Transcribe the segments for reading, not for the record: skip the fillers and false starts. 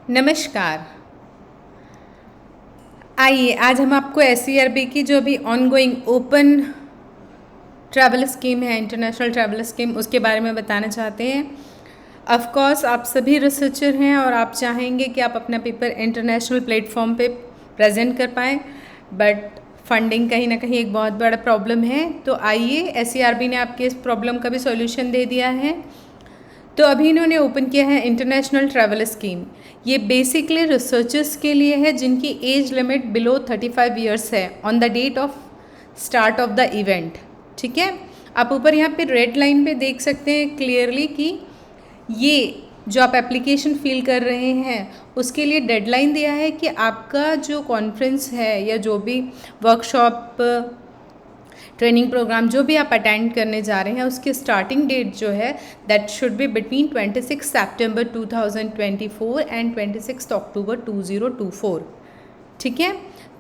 नमस्कार। आइए आज हम आपको SERB की जो अभी ऑनगोइंग ओपन ट्रैवल स्कीम है, इंटरनेशनल ट्रैवल स्कीम, उसके बारे में बताना चाहते हैं। ऑफ कोर्स आप सभी रिसर्चर हैं और आप चाहेंगे कि आप अपना पेपर इंटरनेशनल प्लेटफॉर्म पे प्रेजेंट कर पाएँ, बट फंडिंग कहीं ना कहीं एक बहुत बड़ा प्रॉब्लम है। तो आइए SERB ने आपके इस प्रॉब्लम का भी सॉल्यूशन दे दिया है। तो अभी इन्होंने ओपन किया है इंटरनेशनल ट्रैवल स्कीम। ये बेसिकली रिसर्चर्स के लिए है जिनकी एज लिमिट बिलो 35 ईयर्स है on the date of start of the event. ठीक है, आप ऊपर यहाँ पे रेड लाइन पे देख सकते हैं क्लियरली कि ये जो आप एप्लीकेशन फिल कर रहे हैं उसके लिए डेडलाइन दिया है कि आपका जो कॉन्फ्रेंस है या जो भी वर्कशॉप, ट्रेनिंग प्रोग्राम जो भी आप अटेंड करने जा रहे हैं उसकी स्टार्टिंग डेट जो है that should be between 26 September 2024 and 26 अक्टूबर 2024। ठीक है,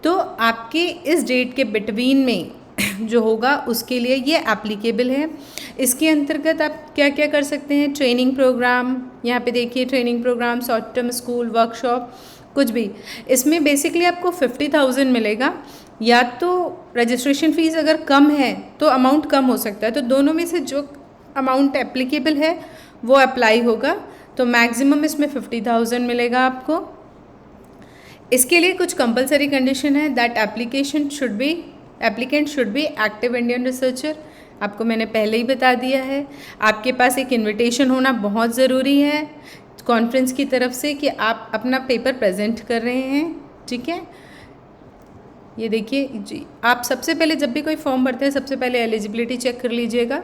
तो आपके इस डेट के बिटवीन में जो होगा उसके लिए ये एप्लीकेबल है। इसके अंतर्गत आप क्या क्या कर सकते हैं, ट्रेनिंग प्रोग्राम, यहाँ पे देखिए training program, short term school, workshop, कुछ भी। इसमें बेसिकली आपको 50,000 मिलेगा, या तो रजिस्ट्रेशन फ़ीस अगर कम है तो अमाउंट कम हो सकता है, तो दोनों में से जो अमाउंट एप्लीकेबल है वो अप्लाई होगा। तो मैक्सिमम इसमें 50,000 मिलेगा आपको। इसके लिए कुछ कंपलसरी कंडीशन है that applicant should be active Indian researcher. आपको मैंने पहले ही बता दिया है। आपके पास एक इन्विटेशन होना बहुत ज़रूरी है कॉन्फ्रेंस की तरफ से कि आप अपना पेपर प्रेजेंट कर रहे हैं। ठीक है, ये देखिए जी, आप सबसे पहले जब भी कोई फॉर्म भरते हैं सबसे पहले एलिजिबिलिटी चेक कर लीजिएगा,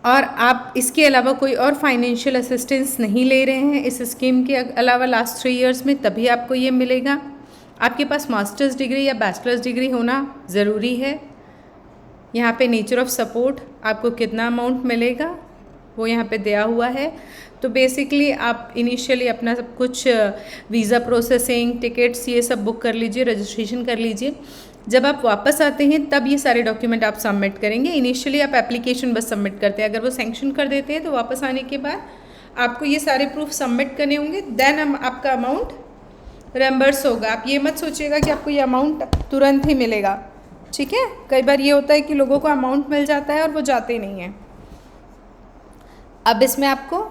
और आप इसके अलावा कोई और फाइनेंशियल असिस्टेंस नहीं ले रहे हैं इस स्कीम के अलावा लास्ट 3 इयर्स में, तभी आपको ये मिलेगा। आपके पास मास्टर्स डिग्री या बैचलर्स डिग्री होना ज़रूरी है। यहाँ पे नेचर ऑफ सपोर्ट, आपको कितना अमाउंट मिलेगा वो यहाँ पे दिया हुआ है। तो बेसिकली आप इनिशियली अपना सब कुछ वीज़ा प्रोसेसिंग, टिकट्स, ये सब बुक कर लीजिए, रजिस्ट्रेशन कर लीजिए। जब आप वापस आते हैं तब ये सारे डॉक्यूमेंट आप सबमिट करेंगे। इनिशियली आप एप्लीकेशन बस सबमिट करते हैं, अगर वो सैंक्शन कर देते हैं तो वापस आने के बाद आपको ये सारे प्रूफ सबमिट करने होंगे, देन हम आपका अमाउंट रेम्बर्स होगा। आप ये मत सोचिएगा कि आपको ये अमाउंट तुरंत ही मिलेगा। ठीक है, कई बार ये होता है कि लोगों को अमाउंट मिल जाता है और वो जाते नहीं हैं। अब इसमें आपको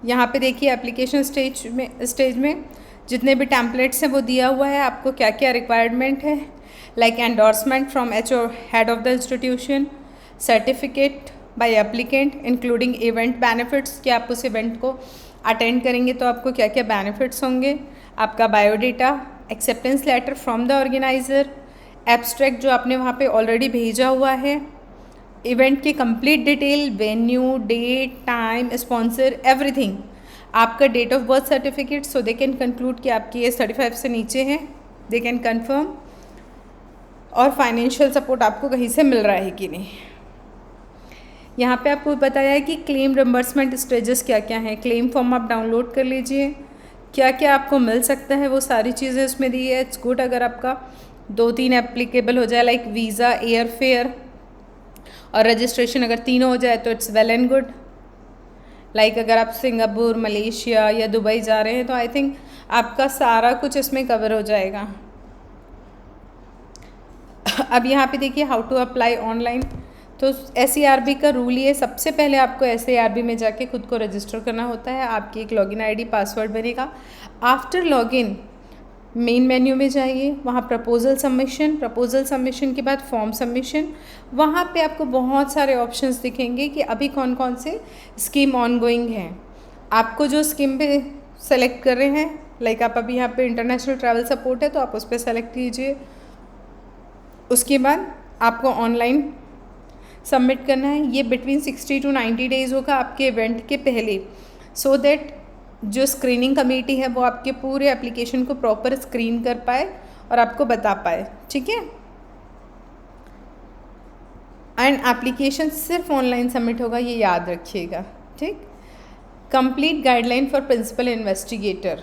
यहाँ पे देखिए एप्लीकेशन स्टेज में जितने भी टैम्पलेट्स हैं वो दिया हुआ है, आपको क्या क्या रिक्वायरमेंट है, like endorsement from HO head of the institution, certificate bye applicant including event benefits, कि आप उस इवेंट को अटेंड करेंगे तो आपको क्या क्या बेनिफिट्स होंगे, आपका biodata, acceptance letter from the organiser, abstract जो आपने वहाँ पे ऑलरेडी भेजा हुआ है, इवेंट की complete detail, venue, date, time, sponsor, everything, आपका date of birth certificate, so they can conclude कि आपकी एज 35 से नीचे है, दे कैन कंफर्म, और फाइनेंशियल सपोर्ट आपको कहीं से मिल रहा है कि नहीं। यहाँ पे आपको बताया है कि क्लेम रिम्बर्समेंट स्टेजेस क्या क्या हैं। क्लेम फॉर्म आप डाउनलोड कर लीजिए, क्या क्या आपको मिल सकता है वो सारी चीज़ें उसमें दी है। इट्स गुड अगर आपका 2-3 एप्लीकेबल हो जाए, लाइक वीज़ा, एयर फेयर और रजिस्ट्रेशन, अगर तीनों हो जाए तो it's well and good. Like अगर आप सिंगापुर, मलेशिया या दुबई जा रहे हैं तो आई थिंक आपका सारा कुछ इसमें कवर हो जाएगा। अब यहाँ पे देखिए हाउ टू अप्लाई ऑनलाइन। तो SERB का रूल ये, सबसे पहले आपको SERB में जाके खुद को रजिस्टर करना होता है। आपकी एक लॉगिन ID पासवर्ड बनेगा। आफ्टर लॉगिन मेन मेन्यू में जाइए, वहाँ प्रपोजल सबमिशन के बाद फॉर्म सबमिशन, वहाँ पे आपको बहुत सारे ऑप्शंस दिखेंगे कि अभी कौन कौन से स्कीम ऑनगोइंग हैं। आपको जो स्कीम पे सेलेक्ट कर रहे हैं, लाइक आप अभी यहाँ पे इंटरनेशनल ट्रैवल सपोर्ट है तो आप उस पर सेलेक्ट कीजिए। उसके बाद आपको ऑनलाइन सबमिट करना है। ये बिटवीन 60 to 90 डेज़ होगा आपके इवेंट के पहले, सो दैट जो स्क्रीनिंग कमेटी है वो आपके पूरे एप्लीकेशन को प्रॉपर स्क्रीन कर पाए और आपको बता पाए। ठीक है, एंड एप्लीकेशन सिर्फ ऑनलाइन सबमिट होगा, ये याद रखिएगा। ठीक, complete guideline for principal investigator,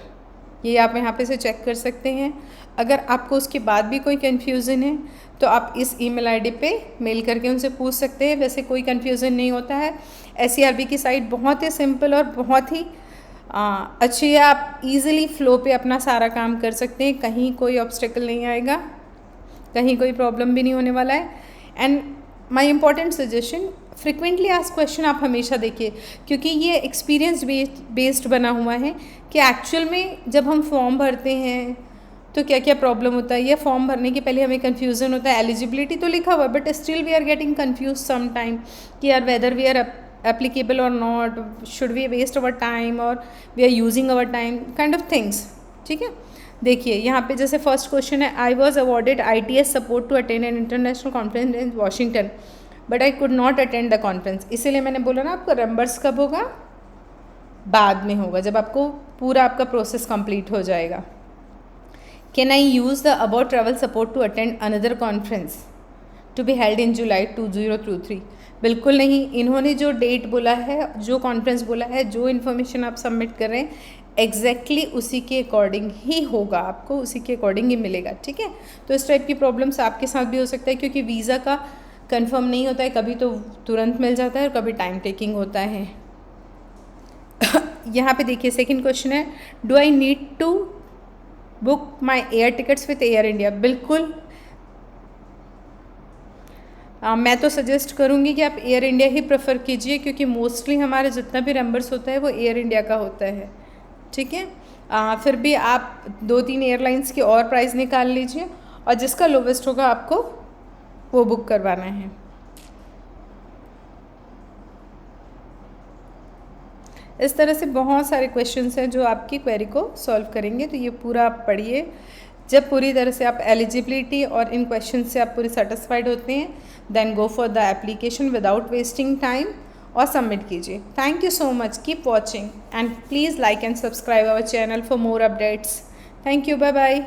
ये आप यहाँ पे से चेक कर सकते हैं। अगर आपको उसके बाद भी कोई कन्फ्यूज़न है तो आप इस ईमेल आईडी पे मेल करके उनसे पूछ सकते हैं। वैसे कोई कन्फ्यूज़न नहीं होता है। SERB की साइट बहुत ही सिंपल और बहुत ही अच्छी है, आप इजीली फ्लो पे अपना सारा काम कर सकते हैं, कहीं कोई ऑब्स्टेकल नहीं आएगा, कहीं कोई प्रॉब्लम भी नहीं होने वाला है। And my important suggestion, frequently ask question आप हमेशा देखिए, क्योंकि ये एक्सपीरियंस बेस्ड बना हुआ है कि एक्चुअल में जब हम फॉर्म भरते हैं तो क्या क्या प्रॉब्लम होता है, या फॉर्म भरने के पहले हमें कन्फ्यूज़न होता है। एलिजिबिलिटी तो लिखा हुआ है but still we are getting confuse some time कि यार whether we are applicable or not, should we waste our time or we are using our time, kind of things। ठीक है, देखिए यहाँ पे जैसे फर्स्ट क्वेश्चन है, I was awarded ITS support to attend an international conference in Washington but I could not attend the conference. इसीलिए मैंने बोला ना आपको रेम्बर्स कब होगा, बाद में होगा, जब आपको पूरा आपका प्रोसेस कंप्लीट हो जाएगा। Can I use the about travel support to attend another conference to be held in July 2023? बिल्कुल नहीं, इन्होंने जो डेट बोला है, जो कॉन्फ्रेंस बोला है, जो इन्फॉर्मेशन आप सबमिट कर रहे हैं एग्जैक्टली उसी के अकॉर्डिंग ही होगा, आपको उसी के अकॉर्डिंग ही मिलेगा। ठीक है, तो इस टाइप की प्रॉब्लम्स आपके साथ भी हो सकता है, क्योंकि वीज़ा का कंफर्म नहीं होता है, कभी तो तुरंत मिल जाता है और कभी टाइम टेकिंग होता है। यहाँ पे देखिए सेकंड क्वेश्चन है, do I need to book my air tickets with Air India? बिल्कुल, मैं तो सजेस्ट करूँगी कि आप एयर इंडिया ही प्रेफर कीजिए, क्योंकि मोस्टली हमारे जितना भी रेम्बर्स होता है वो एयर इंडिया का होता है। ठीक है, फिर भी आप 2-3 एयरलाइंस की और प्राइस निकाल लीजिए और जिसका लोवेस्ट होगा आपको वो बुक करवाना है। इस तरह से बहुत सारे क्वेश्चंस हैं जो आपकी क्वेरी को सॉल्व करेंगे, तो ये पूरा आप पढ़िए। जब पूरी तरह से आप एलिजिबिलिटी और इन क्वेश्चन से आप पूरे सेटिस्फाइड होते हैं, then go for the application without wasting time और सबमिट कीजिए। Thank you so much, keep watching and please like and subscribe our channel for more updates. Thank you, bye bye.